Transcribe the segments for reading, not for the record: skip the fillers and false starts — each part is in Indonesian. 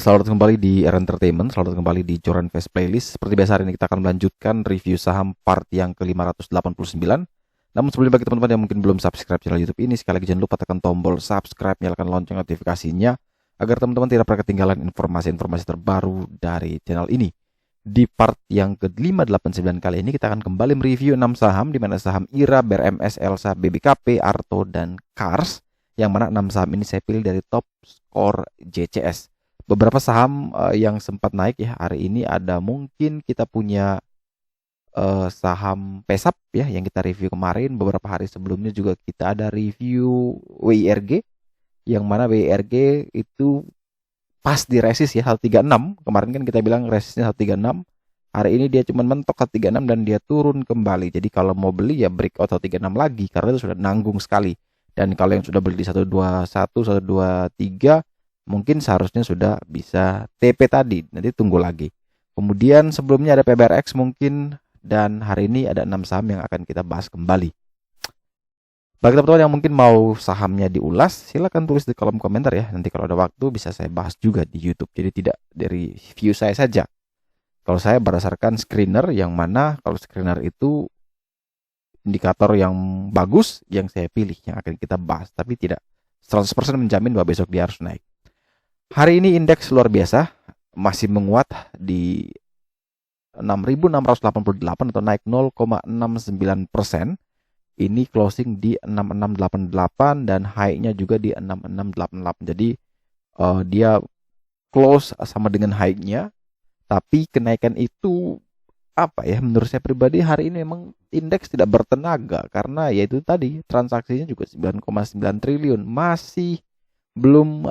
Selamat datang kembali di Era Entertainment, selamat datang kembali di Joran Fest Playlist. Seperti biasa hari ini kita akan melanjutkan review saham part yang ke-589. Namun sebelumnya bagi teman-teman yang mungkin belum subscribe channel YouTube ini, sekali lagi jangan lupa tekan tombol subscribe, nyalakan lonceng notifikasinya agar teman-teman tidak pernah ketinggalan informasi-informasi terbaru dari channel ini. Di part yang ke-589 kali ini kita akan kembali mereview 6 saham, di mana saham IRA, BRMS, ELSA, BBKP, Arto, dan Kars. Yang mana 6 saham ini saya pilih dari top score JCS. Beberapa saham yang sempat naik ya hari ini, ada mungkin kita punya saham Pesap ya yang kita review kemarin. Beberapa hari sebelumnya juga kita ada review WIRG, yang mana WIRG itu pas di resist ya 136. Kemarin kan kita bilang resistnya 136. Hari ini dia cuma mentok 136 dan dia turun kembali. Jadi kalau mau beli ya breakout 136 lagi karena itu sudah nanggung sekali. Dan kalau yang sudah beli di 121, 123 mungkin seharusnya sudah bisa TP tadi, nanti tunggu lagi. Kemudian sebelumnya ada PBRX mungkin, dan hari ini ada 6 saham yang akan kita bahas kembali. Bagi teman-teman yang mungkin mau sahamnya diulas, silahkan tulis di kolom komentar ya. Nanti kalau ada waktu bisa saya bahas juga di YouTube, jadi tidak dari view saya saja. Kalau saya berdasarkan screener, yang mana kalau screener itu indikator yang bagus yang saya pilih, yang akan kita bahas, tapi tidak 100% menjamin bahwa besok dia harus naik. Hari ini indeks luar biasa, masih menguat di 6.688 atau naik 0,69%. Ini closing di 6688 dan high-nya juga di 6688. Jadi dia close sama dengan high-nya, tapi kenaikan itu apa ya, menurut saya pribadi hari ini memang indeks tidak bertenaga karena yaitu tadi transaksinya juga 9,9 triliun, masih belum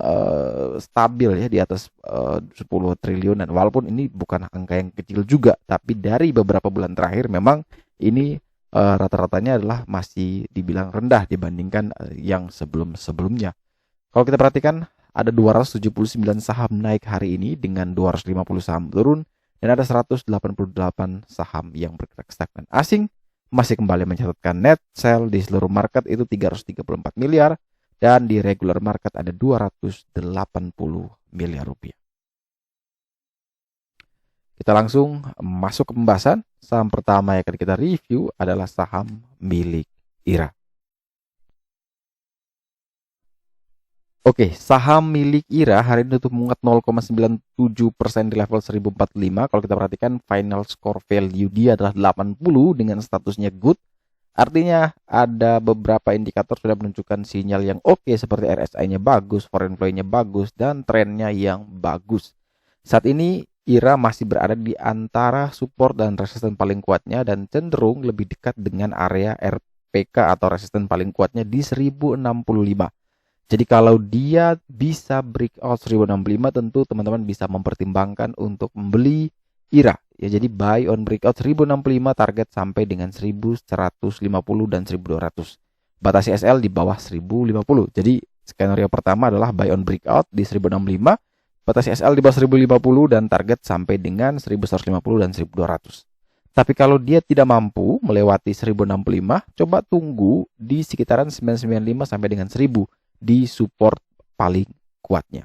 stabil ya di atas 10 triliunan. Walaupun ini bukan angka yang kecil juga, tapi dari beberapa bulan terakhir memang ini rata-ratanya adalah masih dibilang rendah dibandingkan yang sebelum-sebelumnya. Kalau kita perhatikan ada 279 saham naik hari ini dengan 250 saham turun, dan ada 188 saham yang bergerak stagnan. Asing masih kembali mencatatkan net sell di seluruh market itu 334 miliar. Dan di regular market ada 280 miliar rupiah. Kita langsung masuk ke pembahasan. Saham pertama yang akan kita review adalah saham milik IRA. Oke, saham milik IRA hari ini tutup menguat 0,97% di level 1045. Kalau kita perhatikan final score value dia adalah 80 dengan statusnya good. Artinya ada beberapa indikator sudah menunjukkan sinyal yang oke, seperti RSI-nya bagus, foreign flow-nya bagus, dan trennya yang bagus. Saat ini IRA masih berada di antara support dan resisten paling kuatnya dan cenderung lebih dekat dengan area RPK atau resisten paling kuatnya di 1065. Jadi kalau dia bisa breakout 1065, tentu teman-teman bisa mempertimbangkan untuk membeli IRA. Ya, jadi buy on breakout 1065, target sampai dengan 1150 dan 1200. Batas CSL di bawah 1050. Jadi skenario pertama adalah buy on breakout di 1065, batas CSL di bawah 1050 dan target sampai dengan 1150 dan 1200. Tapi kalau dia tidak mampu melewati 1065, coba tunggu di sekitaran 995 sampai dengan 1000 di support paling kuatnya.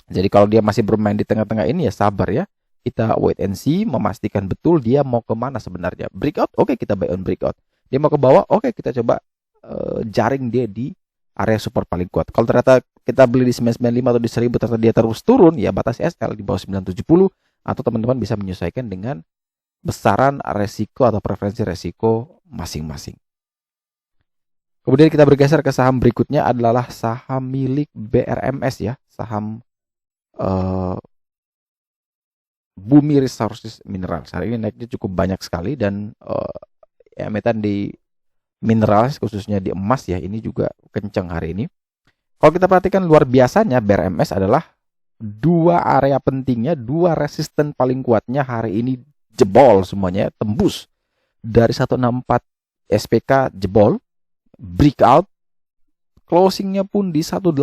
Jadi kalau dia masih bermain di tengah-tengah ini ya sabar ya. Kita wait and see, memastikan betul dia mau kemana sebenarnya. Breakout, oke, kita buy on breakout. Dia mau ke bawah, oke, kita coba jaring dia di area support paling kuat. Kalau ternyata kita beli di 995 atau di 1000 ternyata dia terus turun, ya batas SL di bawah 970, atau teman-teman bisa menyesuaikan dengan besaran resiko atau preferensi resiko masing-masing. Kemudian kita bergeser ke saham berikutnya adalah saham milik BRMS ya, saham Bumi Resources Mineral. Hari ini naiknya cukup banyak sekali dan emiten di mineral khususnya di emas ya, ini juga kencang hari ini. Kalau kita perhatikan luar biasanya BRMS adalah dua area pentingnya, dua resisten paling kuatnya hari ini jebol semuanya, tembus dari 164 SPK jebol, breakout, closingnya pun di 187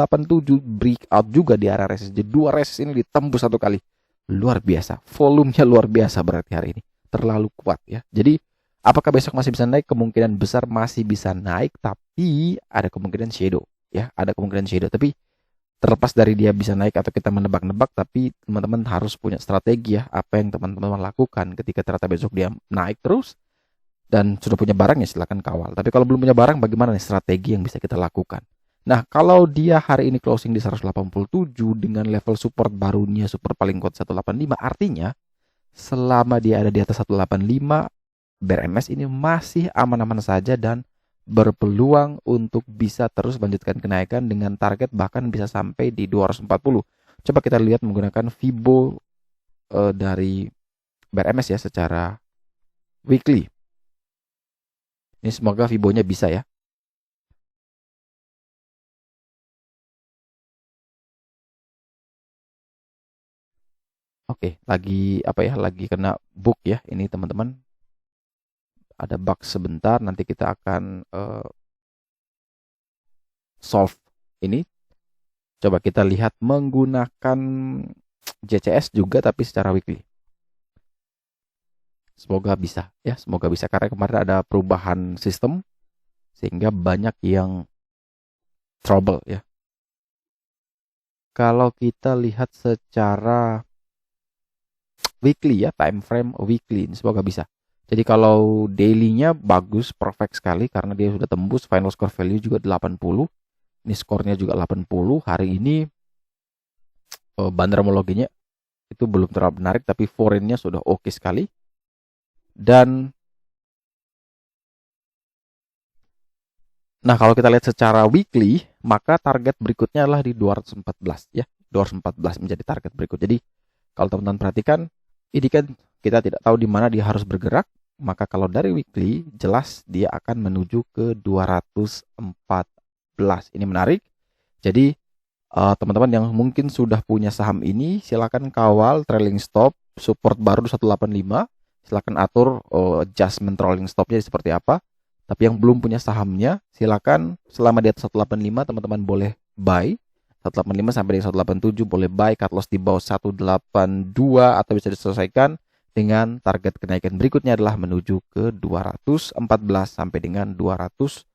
breakout juga di area resist. Jadi dua resist ini ditembus satu kali. Luar biasa, volumenya luar biasa berarti hari ini, terlalu kuat ya. Jadi apakah besok masih bisa naik? Kemungkinan besar masih bisa naik, tapi ada kemungkinan shadow ya, ada kemungkinan shadow. Tapi Terlepas dari dia bisa naik atau kita menebak-nebak, tapi teman-teman harus punya strategi ya, apa yang teman-teman lakukan ketika ternyata besok dia naik terus dan sudah punya barang ya silakan kawal. Tapi kalau belum punya barang, bagaimana nih strategi yang bisa kita lakukan? Nah, kalau dia hari ini closing di 187 dengan level support barunya support paling kuat 185, artinya selama dia ada di atas 185, BRMS ini masih aman-aman saja dan berpeluang untuk bisa terus melanjutkan kenaikan dengan target bahkan bisa sampai di 240. Coba kita lihat menggunakan Fibo dari BRMS ya secara weekly. Ini semoga Fibonya bisa ya. Oke, lagi apa ya? Lagi kena bug ya ini teman-teman. Ada bug sebentar, nanti kita akan solve ini. Coba kita lihat menggunakan JCS juga tapi secara weekly. Semoga bisa ya, semoga bisa karena kemarin ada perubahan sistem sehingga banyak yang trouble ya. Kalau kita lihat secara weekly ya, time frame weekly ini semoga bisa. Jadi kalau daily-nya bagus, perfect sekali karena dia sudah tembus final score value juga 80. Ini skornya juga 80. Hari ini bandarmologinya itu belum terlalu menarik tapi foreign-nya sudah oke sekali. Dan nah, kalau kita lihat secara weekly, maka target berikutnya adalah di 214 ya. 214 menjadi target berikut. Jadi kalau teman-teman perhatikan, ini kan kita tidak tahu di mana dia harus bergerak. Maka kalau dari weekly, jelas dia akan menuju ke 214. Ini menarik. Jadi teman-teman yang mungkin sudah punya saham ini, silakan kawal trailing stop, support baru 185. Silakan atur adjustment trailing stopnya seperti apa. Tapi yang belum punya sahamnya, silakan selama di atas 185 teman-teman boleh buy. 185 sampai di 187 boleh buy, cut loss di bawah 182 atau bisa diselesaikan dengan target kenaikan berikutnya adalah menuju ke 214 sampai dengan 274.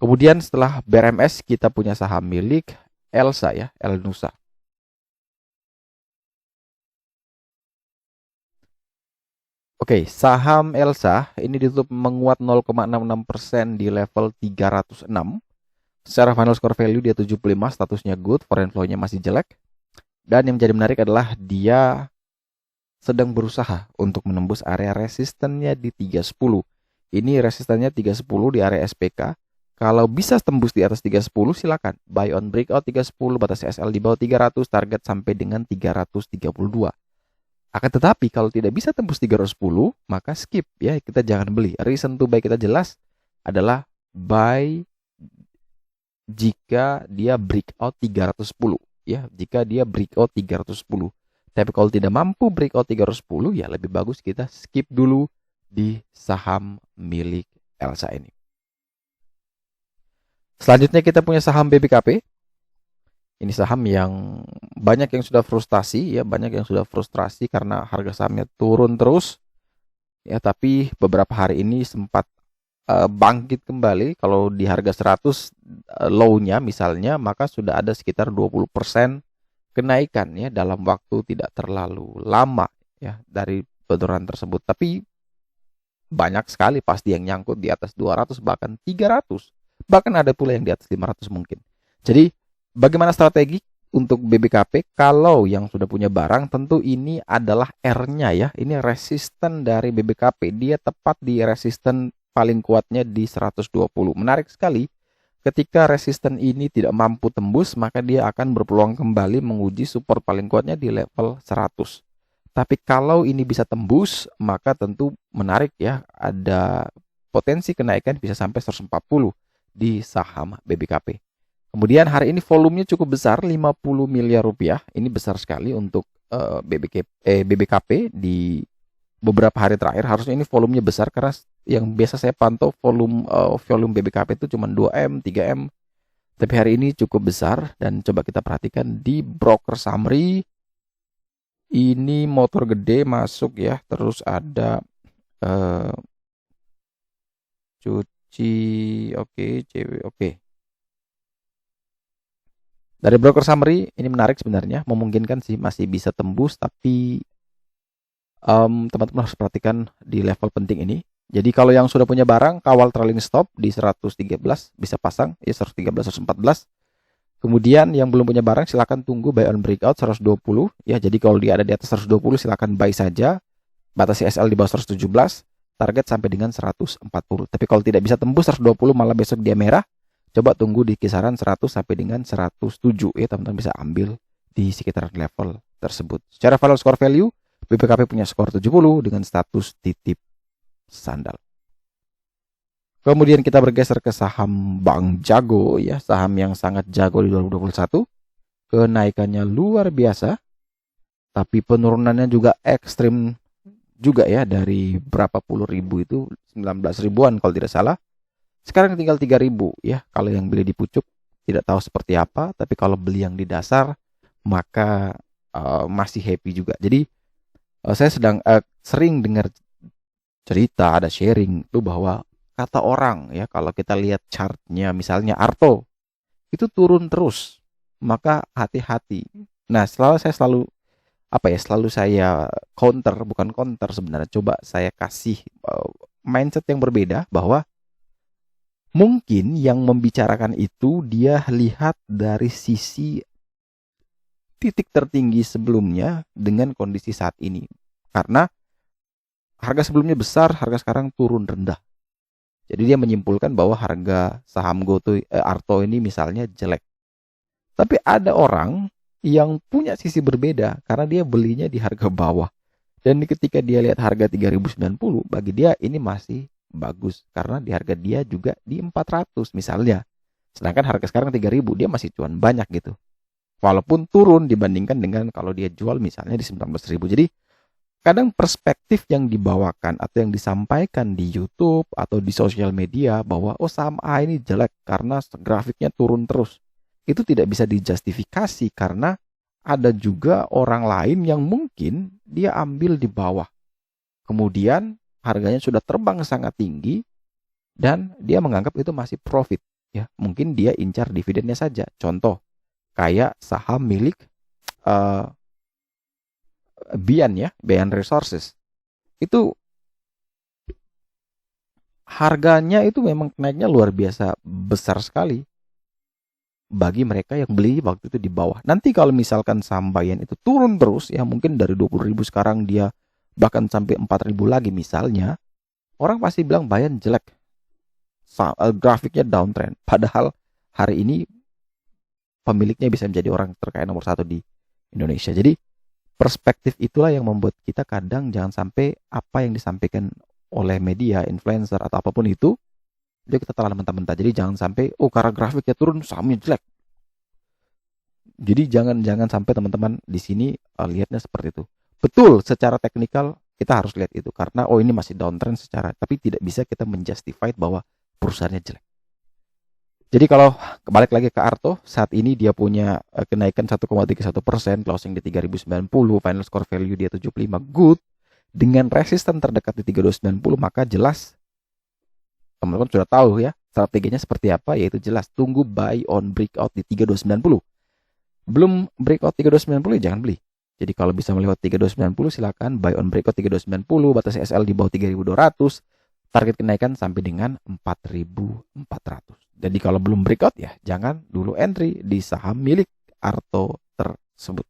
Kemudian setelah BRMS kita punya saham milik Elsa ya, Elnusa. Oke, saham Elsa ini ditutup menguat 0,66% di level 306. Secara final score value dia 75, statusnya good, foreign flow-nya masih jelek. Dan yang menjadi menarik adalah dia sedang berusaha untuk menembus area resistennya di 310. Ini resistennya 310 di area SPK. Kalau bisa tembus di atas 310 silakan buy on breakout 310, batas SL di bawah 300, target sampai dengan 332. Akan tetapi kalau tidak bisa tembus 310, maka skip ya, kita jangan beli. Reason to buy kita jelas adalah buy jika dia breakout 310 ya, jika dia breakout 310. Tapi kalau tidak mampu breakout 310 ya lebih bagus kita skip dulu di saham milik Elsa ini. Selanjutnya kita punya saham BBKP. Ini saham yang banyak yang sudah frustasi ya, banyak yang sudah frustrasi karena harga sahamnya turun terus. Ya, tapi beberapa hari ini sempat bangkit kembali. Kalau di harga 100 low-nya misalnya, maka sudah ada sekitar 20% kenaikan ya dalam waktu tidak terlalu lama ya dari penurunan tersebut. Tapi banyak sekali pasti yang nyangkut di atas 200 bahkan 300. Bahkan ada pula yang di atas 500 mungkin. Jadi bagaimana strategi untuk BBKP? Kalau yang sudah punya barang tentu ini adalah R-nya ya. Ini resisten dari BBKP. Dia tepat di resisten paling kuatnya di 120. Menarik sekali. Ketika resisten ini tidak mampu tembus, maka dia akan berpeluang kembali menguji support paling kuatnya di level 100. Tapi kalau ini bisa tembus, maka tentu menarik ya. Ada potensi kenaikan bisa sampai 140 di saham BBKP. Kemudian hari ini volumenya cukup besar, 50 miliar rupiah. Ini besar sekali untuk BBKP di beberapa hari terakhir. Harusnya ini volumenya besar karena yang biasa saya pantau volume BBKP itu cuma 2M, 3M. Tapi hari ini cukup besar dan coba kita perhatikan di broker summary. Ini motor gede masuk ya. Terus ada oke, oke. Dari broker summary ini menarik sebenarnya, memungkinkan sih masih bisa tembus, tapi teman-teman harus perhatikan di level penting ini. Jadi kalau yang sudah punya barang, kawal trailing stop di 113 bisa pasang, ya 113, 114. Kemudian yang belum punya barang silakan tunggu buy on breakout 120 ya. Jadi kalau dia ada di atas 120 silakan buy saja. Batasi SL di bawah 117, target sampai dengan 140. Tapi kalau tidak bisa tembus 120 malah besok dia merah, coba tunggu di kisaran 100 sampai dengan 107 ya, teman-teman bisa ambil di sekitaran level tersebut. Secara value score value, BPKP punya skor 70 dengan status titip sandal. Kemudian kita bergeser ke saham Bank Jago ya, saham yang sangat jago di 2021. Kenaikannya luar biasa, tapi penurunannya juga ekstrim juga ya, dari berapa puluh ribu itu 19 ribuan kalau tidak salah. Sekarang tinggal 3.000 ya. Kalau yang beli di pucuk tidak tahu seperti apa, tapi kalau beli yang di dasar maka masih happy juga. Jadi saya sering dengar cerita, ada sharing tuh bahwa kata orang ya, kalau kita lihat chartnya misalnya Arto itu turun terus, maka hati-hati. Nah, selalu saya bukan counter sebenarnya, coba saya kasih mindset yang berbeda bahwa mungkin yang membicarakan itu dia lihat dari sisi titik tertinggi sebelumnya dengan kondisi saat ini. Karena harga sebelumnya besar, harga sekarang turun rendah. Jadi dia menyimpulkan bahwa harga saham Arto ini misalnya jelek. Tapi ada orang yang punya sisi berbeda karena dia belinya di harga bawah. Dan ketika dia lihat harga 3.090, bagi dia ini masih bagus karena di harga dia juga di 400 misalnya. Sedangkan harga sekarang 3.000, dia masih cuan banyak gitu. Walaupun turun dibandingkan dengan kalau dia jual misalnya di 19.000. Jadi kadang perspektif yang dibawakan atau yang disampaikan di YouTube atau di sosial media bahwa saham A ini jelek karena grafiknya turun terus, itu tidak bisa dijustifikasi karena ada juga orang lain yang mungkin dia ambil di bawah. Kemudian harganya sudah terbang sangat tinggi dan dia menganggap itu masih profit ya. Mungkin dia incar dividennya saja. Contoh kayak saham milik Bian Resources. Itu harganya itu memang naiknya luar biasa besar sekali bagi mereka yang beli waktu itu di bawah. Nanti kalau misalkan saham Bian itu turun terus ya, mungkin dari 20.000 sekarang dia bahkan sampai 4.000 lagi misalnya, orang pasti bilang Bian jelek, grafiknya downtrend. Padahal hari ini pemiliknya bisa menjadi orang terkaya nomor 1 di Indonesia. Jadi perspektif itulah yang membuat kita kadang jangan sampai apa yang disampaikan oleh media, influencer atau apapun itu kita telan mentah-mentah. Jadi jangan sampai karena grafiknya turun sahamnya jelek. Jadi jangan sampai teman-teman di sini lihatnya seperti itu. Betul, secara teknikal kita harus lihat itu karena ini masih downtrend tapi tidak bisa kita menjustify bahwa perusahaannya jelek. Jadi kalau balik lagi ke Arto, saat ini dia punya kenaikan 1,31%, closing di 3.090, final score value dia 75, good. Dengan resisten terdekat di 3.290, maka jelas teman-teman sudah tahu ya strateginya seperti apa, yaitu jelas tunggu buy on breakout di 3.290. Belum breakout 3.290 jangan beli. Jadi kalau bisa melewati 3.290 silakan buy on breakout 3.290, batas SL di bawah 3.200. Target kenaikan sampai dengan 4.400. Jadi kalau belum breakout ya jangan dulu entry di saham milik Arto tersebut.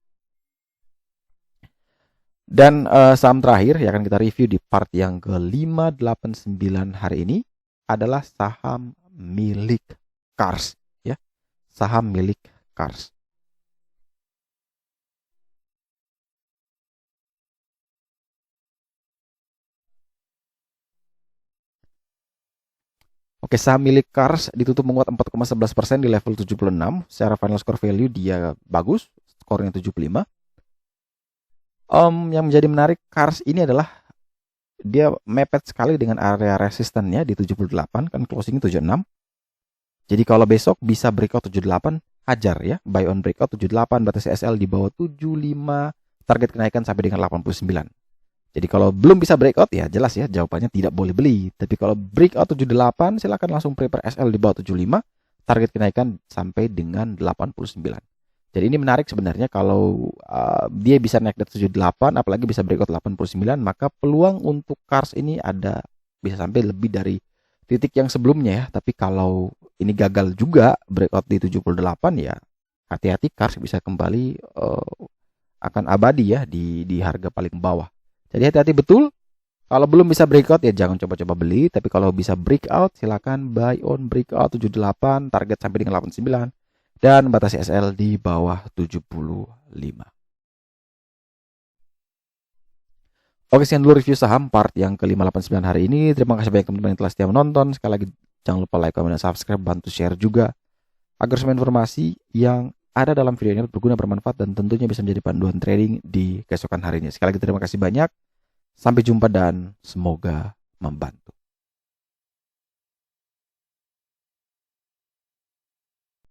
Dan saham terakhir yang akan kita review di part yang ke-589 hari ini adalah saham milik Cars ya. Saham milik Cars. Oke, saham milik Cars ditutup menguat 4,11% di level 76. Secara final score value dia bagus, skornya 75. Yang menjadi menarik Cars ini adalah dia mepet sekali dengan area resistannya di 78, kan closing 76. Jadi kalau besok bisa breakout 78, hajar ya, buy on breakout 78, batas SL di bawah 75, target kenaikan sampai dengan 89. Jadi kalau belum bisa breakout ya jelas ya jawabannya tidak boleh beli. Tapi kalau breakout 78 silakan langsung prepare SL di bawah 75, target kenaikan sampai dengan 89. Jadi ini menarik sebenarnya kalau dia bisa naik dari 78 apalagi bisa breakout 89, maka peluang untuk Kars ini ada bisa sampai lebih dari titik yang sebelumnya ya. Tapi kalau ini gagal juga breakout di 78 ya hati-hati Kars bisa kembali akan abadi ya di harga paling bawah. Jadi hati-hati betul. Kalau belum bisa breakout ya jangan coba-coba beli. Tapi kalau bisa breakout silakan buy on breakout 78, target sampai dengan 89. Dan batasi SL di bawah 75. Oke, sekian dulu review saham part yang ke-589 hari ini. Terima kasih banyak teman-teman yang telah setia menonton. Sekali lagi jangan lupa like, comment, dan subscribe. Bantu share juga agar semua informasi yang ada dalam video ini berguna, bermanfaat, dan tentunya bisa menjadi panduan trading di keesokan harinya. Sekali lagi terima kasih banyak. Sampai jumpa dan semoga membantu.